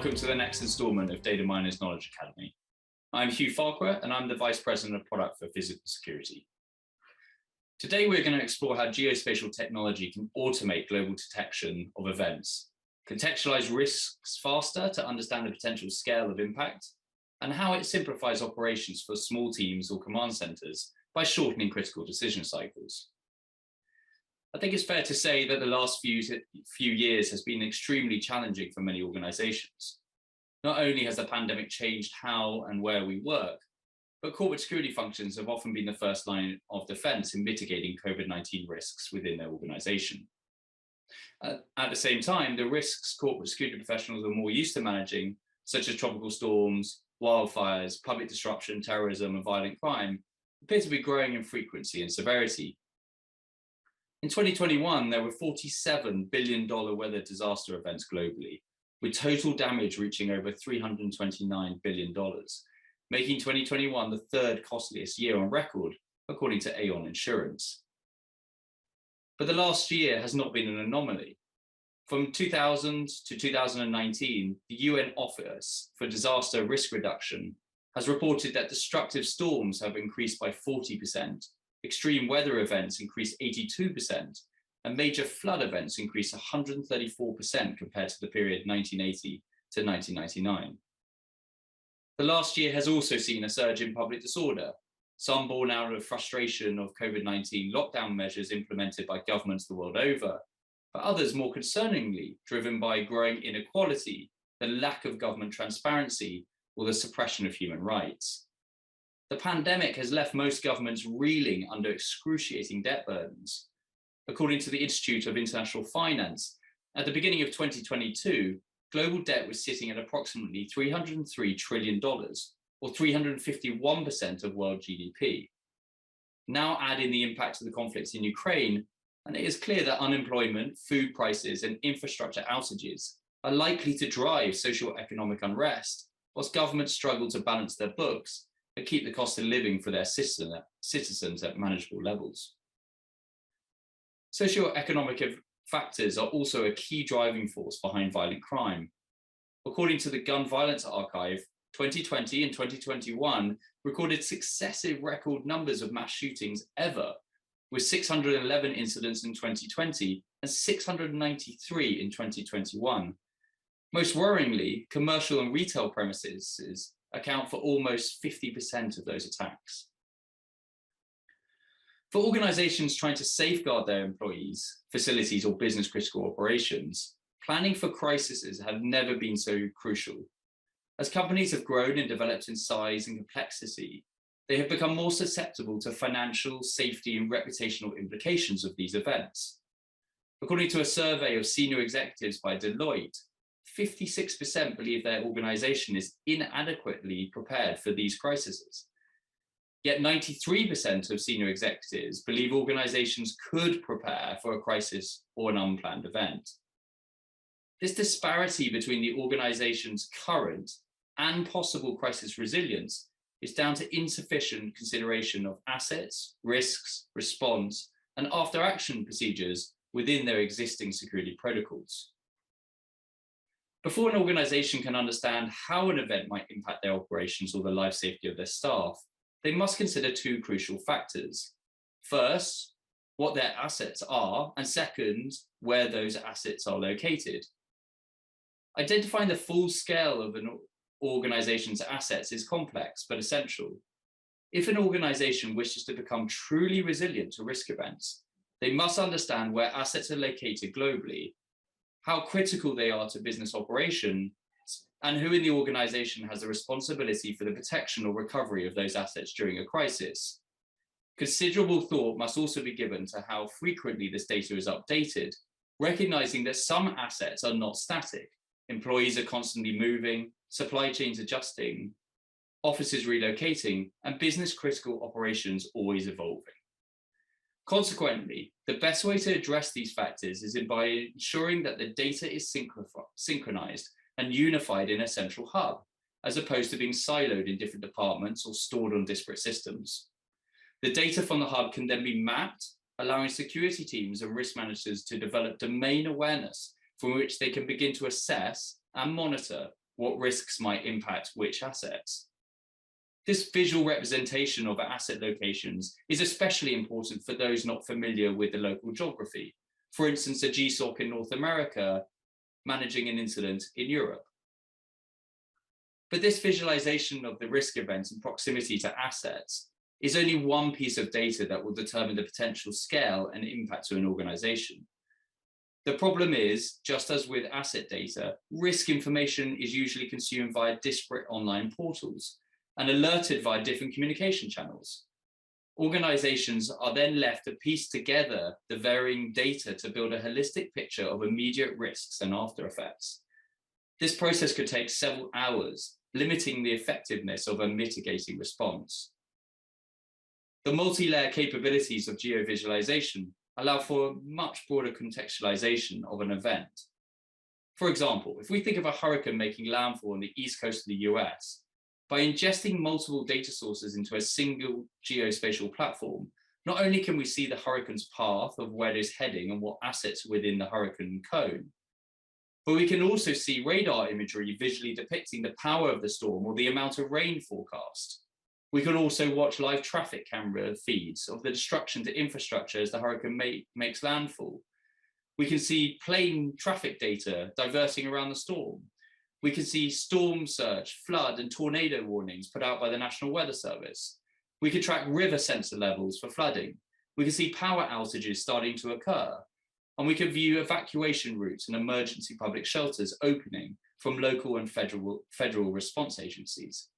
welcome to the next instalment of Data Miners Knowledge Academy. I'm Hugh Farquhar and I'm the Vice President of Product for Physical Security. Today we're going to explore how geospatial technology can automate global detection of events, contextualize risks faster to understand the potential scale of impact, and how it simplifies operations for small teams or command centers by shortening critical decision cycles. I think it's fair to say that the last few years has been extremely challenging for many organizations. Not only has the pandemic changed how and where we work, but corporate security functions have often been the first line of defense in mitigating COVID-19 risks within their organization. At the same time, the risks corporate security professionals are more used to managing, such as tropical storms, wildfires, public disruption, terrorism, and violent crime, appear to be growing in frequency and severity. In 2021, there were $47 billion weather disaster events globally, with total damage reaching over $329 billion, making 2021 the third costliest year on record, according to Aon Insurance. But the last year has not been an anomaly. From 2000 to 2019, the UN Office for Disaster Risk Reduction has reported that destructive storms have increased by 40%, extreme weather events increased 82%, and major flood events increased 134% compared to the period 1980 to 1999. The last year has also seen a surge in public disorder, some born out of frustration of COVID-19 lockdown measures implemented by governments the world over, but others more concerningly driven by growing inequality, the lack of government transparency, or the suppression of human rights. The pandemic has left most governments reeling under excruciating debt burdens. According to the Institute of International Finance, at the beginning of 2022, global debt was sitting at approximately $303 trillion, or 351% of world GDP. Now add in the impact of the conflicts in Ukraine, and it is clear that unemployment, food prices, and infrastructure outages are likely to drive socio-economic unrest, whilst governments struggle to balance their books and keep the cost of living for their citizens at manageable levels. Socio-economic factors are also a key driving force behind violent crime. According to the Gun Violence Archive, 2020 and 2021 recorded successive record numbers of mass shootings ever, with 611 incidents in 2020 and 693 in 2021. Most worryingly, commercial and retail premises account for almost 50% of those attacks. For organizations trying to safeguard their employees, facilities, or business critical operations, planning for crises have never been so crucial. As companies have grown and developed in size and complexity, they have become more susceptible to financial, safety, and reputational implications of these events. According to a survey of senior executives by Deloitte, 56% believe their organization is inadequately prepared for these crises. Yet 93% of senior executives believe organizations could prepare for a crisis or an unplanned event. This disparity between the organization's current and possible crisis resilience is down to insufficient consideration of assets, risks, response, and after-action procedures within their existing security protocols. Before an organization can understand how an event might impact their operations or the life safety of their staff, they must consider two crucial factors. First, what their assets are, and second, where those assets are located. Identifying the full scale of an organization's assets is complex but essential. If an organization wishes to become truly resilient to risk events, they must understand where assets are located globally, how critical they are to business operations, and who in the organization has the responsibility for the protection or recovery of those assets during a crisis. Considerable thought must also be given to how frequently this data is updated, recognizing that some assets are not static. Employees are constantly moving, supply chains adjusting, offices relocating, and business critical operations always evolving. Consequently, the best way to address these factors is by ensuring that the data is synchronized and unified in a central hub, as opposed to being siloed in different departments or stored on disparate systems. The data from the hub can then be mapped, allowing security teams and risk managers to develop domain awareness from which they can begin to assess and monitor what risks might impact which assets. This visual representation of asset locations is especially important for those not familiar with the local geography. For instance, a GSOC in North America managing an incident in Europe. But this visualization of the risk events and proximity to assets is only one piece of data that will determine the potential scale and impact to an organization. The problem is, just as with asset data, risk information is usually consumed via disparate online portals and alerted via different communication channels. Organizations are then left to piece together the varying data to build a holistic picture of immediate risks and after effects. This process could take several hours, limiting the effectiveness of a mitigating response. The multi-layer capabilities of geovisualization allow for a much broader contextualization of an event. For example, if we think of a hurricane making landfall on the east coast of the US, by ingesting multiple data sources into a single geospatial platform, not only can we see the hurricane's path of where it is heading and what assets are within the hurricane cone, but we can also see radar imagery visually depicting the power of the storm or the amount of rain forecast. We can also watch live traffic camera feeds of the destruction to infrastructure as the hurricane makes landfall. We can see plane traffic data diverting around the storm. We can see storm surge, flood, and tornado warnings put out by the National Weather Service. We can track river sensor levels for flooding. We can see power outages starting to occur. And we can view evacuation routes and emergency public shelters opening from local and federal response agencies.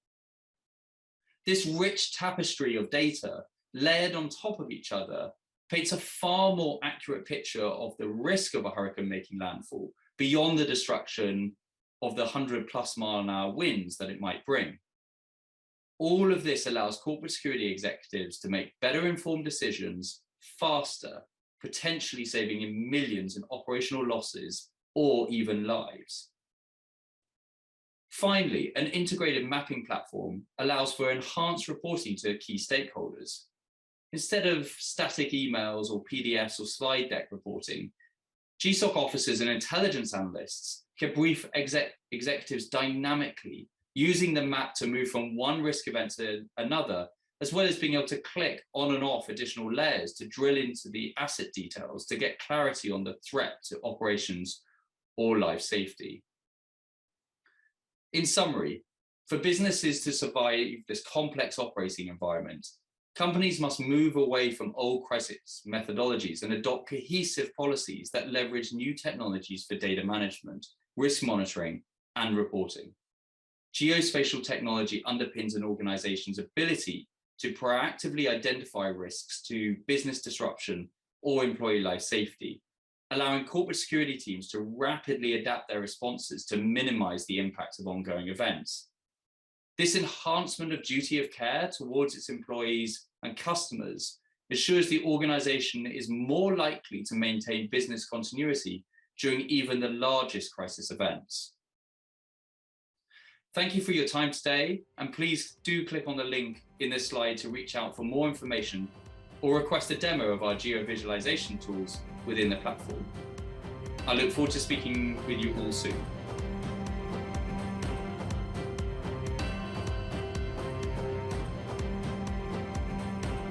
This rich tapestry of data layered on top of each other paints a far more accurate picture of the risk of a hurricane making landfall beyond the destruction of the 100+ mile-an-hour winds that it might bring. All of this allows corporate security executives to make better informed decisions faster, potentially saving in millions in operational losses or even lives. Finally, an integrated mapping platform allows for enhanced reporting to key stakeholders. Instead of static emails or PDFs or slide deck reporting, GSOC officers and intelligence analysts can brief executives dynamically, using the map to move from one risk event to another, as well as being able to click on and off additional layers to drill into the asset details to get clarity on the threat to operations or life safety. In summary, for businesses to survive this complex operating environment, companies must move away from old crisis methodologies and adopt cohesive policies that leverage new technologies for data management, risk monitoring, and reporting. Geospatial technology underpins an organization's ability to proactively identify risks to business disruption or employee life safety, allowing corporate security teams to rapidly adapt their responses to minimize the impact of ongoing events. This enhancement of duty of care towards its employees and customers ensures the organization is more likely to maintain business continuity during even the largest crisis events. Thank you for your time today, and please do click on the link in this slide to reach out for more information or request a demo of our geovisualization tools within the platform. I look forward to speaking with you all soon.